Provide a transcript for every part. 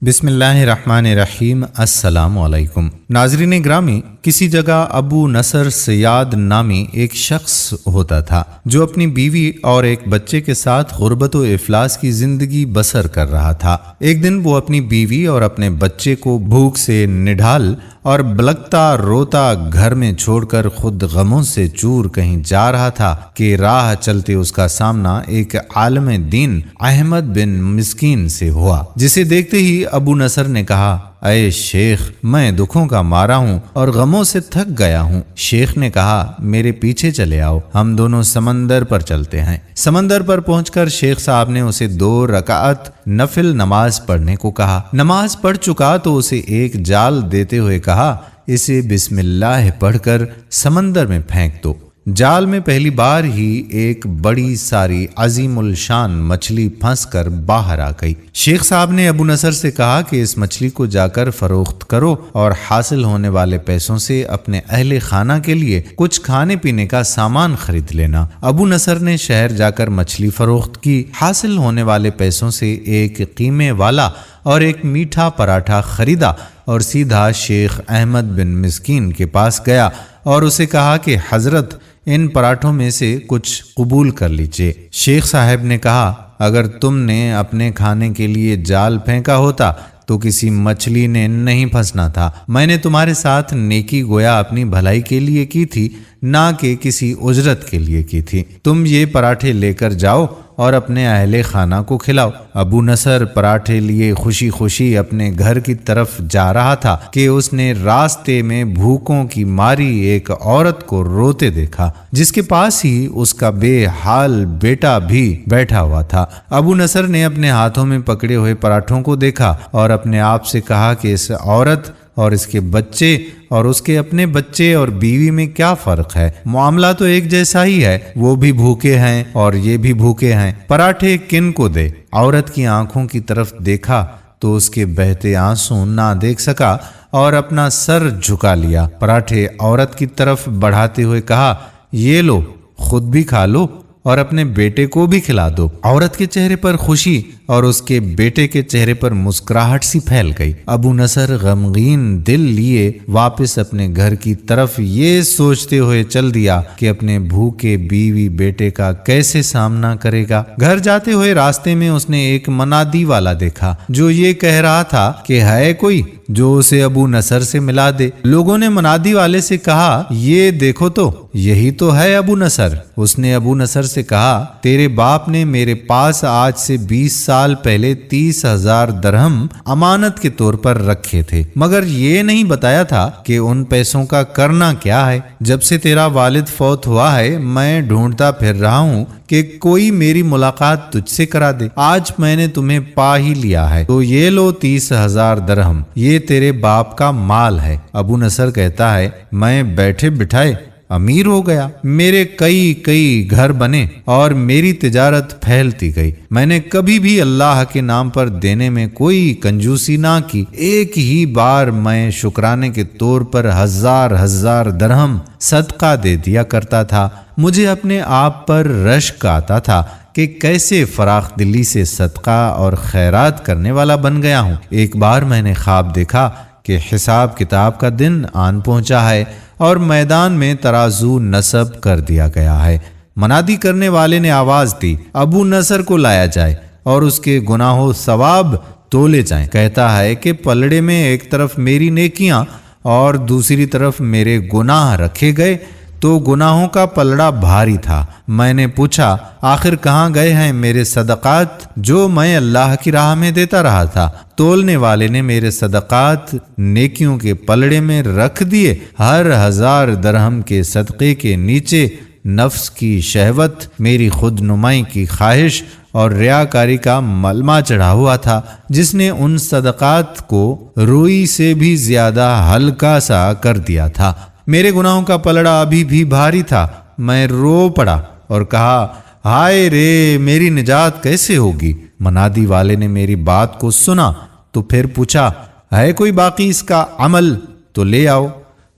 بسم اللہ الرحمن الرحیم۔ السلام علیکم ناظرین گرامی، کسی جگہ ابو نصر سیاد نامی ایک شخص ہوتا تھا جو اپنی بیوی اور ایک بچے کے ساتھ غربت و افلاس کی زندگی بسر کر رہا تھا۔ ایک دن وہ اپنی بیوی اور اپنے بچے کو بھوک سے نڈھال اور بلکتا روتا گھر میں چھوڑ کر خود غموں سے چور کہیں جا رہا تھا کہ راہ چلتے اس کا سامنا ایک عالم دین احمد بن مسکین سے ہوا، جسے دیکھتے ہی ابو نصر نے کہا، اے شیخ، میں دکھوں کا مارا ہوں اور غموں سے تھک گیا ہوں۔ شیخ نے کہا، میرے پیچھے چلے آؤ، ہم دونوں سمندر پر چلتے ہیں۔ سمندر پر پہنچ کر شیخ صاحب نے اسے 2 رکعت نفل نماز پڑھنے کو کہا۔ نماز پڑھ چکا تو اسے ایک جال دیتے ہوئے کہا، اسے بسم اللہ پڑھ کر سمندر میں پھینک دو۔ جال میں پہلی بار ہی ایک بڑی ساری عظیم الشان مچھلی پھنس کر باہر آ گئی۔ شیخ صاحب نے ابو نصر سے کہا کہ اس مچھلی کو جا کر فروخت کرو اور حاصل ہونے والے پیسوں سے اپنے اہل خانہ کے لیے کچھ کھانے پینے کا سامان خرید لینا۔ ابو نصر نے شہر جا کر مچھلی فروخت کی، حاصل ہونے والے پیسوں سے ایک قیمے والا اور ایک میٹھا پراٹھا خریدا اور سیدھا شیخ احمد بن مسکین کے پاس گیا اور اسے کہا کہ حضرت، ان پراٹھوں میں سے کچھ قبول کر لیجئے۔ شیخ صاحب نے کہا، اگر تم نے اپنے کھانے کے لیے جال پھینکا ہوتا تو کسی مچھلی نے نہیں پھنسنا تھا۔ میں نے تمہارے ساتھ نیکی گویا اپنی بھلائی کے لیے کی تھی، نہ کہ کسی اجرت کے لیے کی تھی۔ تم یہ پراٹھے لے کر جاؤ اور اپنے اہل خانہ کو کھلاؤ۔ ابو نصر پراٹھے لیے خوشی خوشی اپنے گھر کی طرف جا رہا تھا کہ اس نے راستے میں بھوکوں کی ماری ایک عورت کو روتے دیکھا، جس کے پاس ہی اس کا بے حال بیٹا بھی بیٹھا ہوا تھا۔ ابو نصر نے اپنے ہاتھوں میں پکڑے ہوئے پراٹھوں کو دیکھا اور اپنے آپ سے کہا کہ اس عورت اور اس کے بچے اور اس کے اپنے بچے اور بیوی میں کیا فرق ہے؟ معاملہ تو ایک جیسا ہی ہے، وہ بھی بھوکے ہیں اور یہ بھی بھوکے ہیں، پراٹھے کن کو دے؟ عورت کی آنکھوں کی طرف دیکھا تو اس کے بہتے آنسو نہ دیکھ سکا اور اپنا سر جھکا لیا۔ پراٹھے عورت کی طرف بڑھاتے ہوئے کہا، یہ لو، خود بھی کھا لو اور اپنے بیٹے کو بھی کھلا دو۔ عورت کے چہرے پر خوشی اور اس کے بیٹے کے چہرے پر مسکراہٹ سی پھیل گئی۔ ابو نصر غمگین دل لیے واپس اپنے گھر کی طرف یہ سوچتے ہوئے چل دیا کہ اپنے بھوکے بیوی بیٹے کا کیسے سامنا کرے گا۔ گھر جاتے ہوئے راستے میں اس نے ایک منادی والا دیکھا جو یہ کہہ رہا تھا کہ ہے کوئی جو اسے ابو نصر سے ملا دے۔ لوگوں نے منادی والے سے کہا، یہ دیکھو تو، یہی تو ہے ابو نصر۔ اس نے ابو نصر سے کہا، تیرے باپ نے میرے پاس آج سے 20 سال پہلے 30,000 درہم امانت کے طور پر رکھے تھے، مگر یہ نہیں بتایا تھا کہ ان پیسوں کا کرنا کیا ہے۔ جب سے تیرا والد فوت ہوا ہے میں ڈھونڈتا پھر رہا ہوں کہ کوئی میری ملاقات تجھ سے کرا دے۔ آج میں نے تمہیں پا ہی لیا ہے، تو یہ لو 30,000 درہم، یہ تیرے باپ کا مال ہے۔ ابو نصر کہتا ہے، میں بیٹھے بٹھائے امیر ہو گیا، میرے کئی گھر بنے اور میری تجارت پھیلتی گئی۔ میں نے کبھی بھی اللہ کے نام پر دینے میں کوئی کنجوسی نہ کی۔ ایک ہی بار میں شکرانے کے طور پر 1000 درہم صدقہ دے دیا کرتا تھا۔ مجھے اپنے آپ پر رشک آتا تھا کہ کیسے فراخ دلی سے صدقہ اور خیرات کرنے والا بن گیا ہوں۔ ایک بار میں نے خواب دیکھا کہ حساب کتاب کا دن آن پہنچا ہے اور میدان میں ترازو نصب کر دیا گیا ہے۔ منادی کرنے والے نے آواز دی، ابو نصر کو لایا جائے اور اس کے گناہ و ثواب تولے جائیں۔ کہتا ہے کہ پلڑے میں ایک طرف میری نیکیاں اور دوسری طرف میرے گناہ رکھے گئے تو گناہوں کا پلڑا بھاری تھا۔ میں نے پوچھا، آخر کہاں گئے ہیں میرے صدقات جو میں اللہ کی راہ میں دیتا رہا تھا؟ تولنے والے نے میرے صدقات نیکیوں کے پلڑے میں رکھ دیے۔ ہر 1000 درہم کے صدقے کے نیچے نفس کی شہوت، میری خود نمائی کی خواہش اور ریاکاری کا ملمہ چڑھا ہوا تھا، جس نے ان صدقات کو روئی سے بھی زیادہ ہلکا سا کر دیا تھا۔ میرے گناہوں کا پلڑا ابھی بھی بھاری تھا۔ میں رو پڑا اور کہا، ہائے رے، میری نجات کیسے ہوگی؟ منادی والے نے میری بات کو سنا تو پھر پوچھا، ہے کوئی باقی اس کا عمل؟ تو لے آؤ۔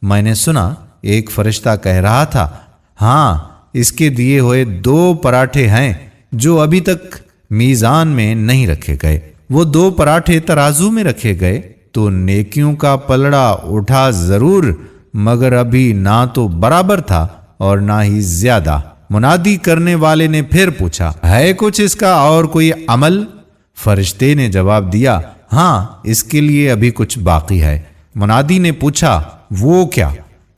میں نے سنا ایک فرشتہ کہہ رہا تھا، ہاں، اس کے دیے ہوئے 2 پراٹھے ہیں جو ابھی تک میزان میں نہیں رکھے گئے۔ وہ 2 پراٹھے ترازو میں رکھے گئے تو نیکیوں کا پلڑا اٹھا ضرور، مگر ابھی نہ تو برابر تھا اور نہ ہی زیادہ۔ منادی کرنے والے نے پھر پوچھا، ہے کچھ اس کا اور کوئی عمل؟ فرشتے نے جواب دیا، ہاں، اس کے لیے ابھی کچھ باقی ہے۔ منادی نے پوچھا، وہ کیا؟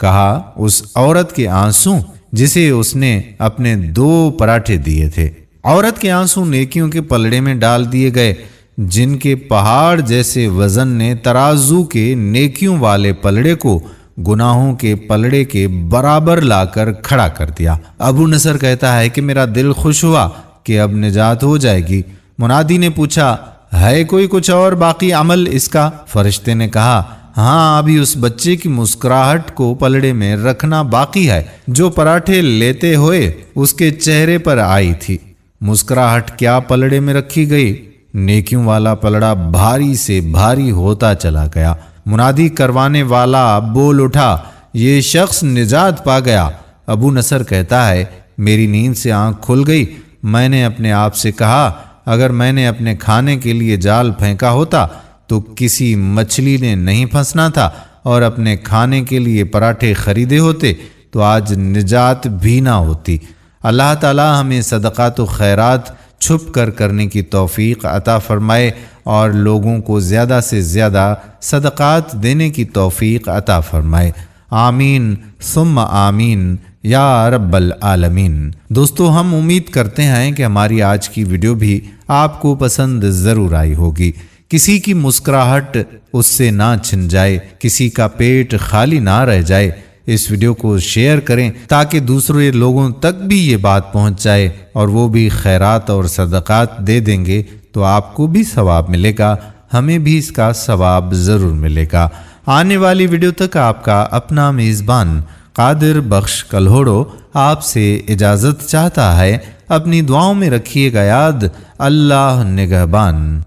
کہا، اس عورت کے آنسو جسے اس نے اپنے 2 پراٹھے دیے تھے۔ عورت کے آنسو نیکیوں کے پلڑے میں ڈال دیے گئے، جن کے پہاڑ جیسے وزن نے ترازو کے نیکیوں والے پلڑے کو گناہوں کے پلڑے کے برابر لا کر کھڑا کر دیا۔ ابو نصر کہتا ہے کہ میرا دل خوش ہوا کہ اب نجات ہو جائے گی۔ منادی نے پوچھا، ہے کوئی کچھ اور باقی عمل اس کا؟ فرشتے نے کہا، ہاں، ابھی اس بچے کی مسکراہٹ کو پلڑے میں رکھنا باقی ہے جو پراٹھے لیتے ہوئے اس کے چہرے پر آئی تھی۔ مسکراہٹ کیا پلڑے میں رکھی گئی؟ نیکیوں والا پلڑا بھاری سے بھاری ہوتا چلا گیا۔ منادی کروانے والا بول اٹھا، یہ شخص نجات پا گیا۔ ابو نصر کہتا ہے، میری نیند سے آنکھ کھل گئی۔ میں نے اپنے آپ سے کہا، اگر میں نے اپنے کھانے کے لیے جال پھینکا ہوتا تو کسی مچھلی نے نہیں پھنسنا تھا، اور اپنے کھانے کے لیے پراٹھے خریدے ہوتے تو آج نجات بھی نہ ہوتی۔ اللہ تعالی ہمیں صدقات و خیرات چھپ کر کرنے کی توفیق عطا فرمائے اور لوگوں کو زیادہ سے زیادہ صدقات دینے کی توفیق عطا فرمائے۔ آمین ثم آمین یا رب العالمین۔ دوستو، ہم امید کرتے ہیں کہ ہماری آج کی ویڈیو بھی آپ کو پسند ضرور آئی ہوگی۔ کسی کی مسکراہٹ اس سے نہ چھن جائے، کسی کا پیٹ خالی نہ رہ جائے۔ اس ویڈیو کو شیئر کریں تاکہ دوسرے لوگوں تک بھی یہ بات پہنچ جائے اور وہ بھی خیرات اور صدقات دے دیں گے تو آپ کو بھی ثواب ملے گا، ہمیں بھی اس کا ثواب ضرور ملے گا۔ آنے والی ویڈیو تک آپ کا اپنا میزبان قادر بخش کلہوڑو آپ سے اجازت چاہتا ہے۔ اپنی دعاؤں میں رکھیے گا یاد۔ اللہ نگہبان۔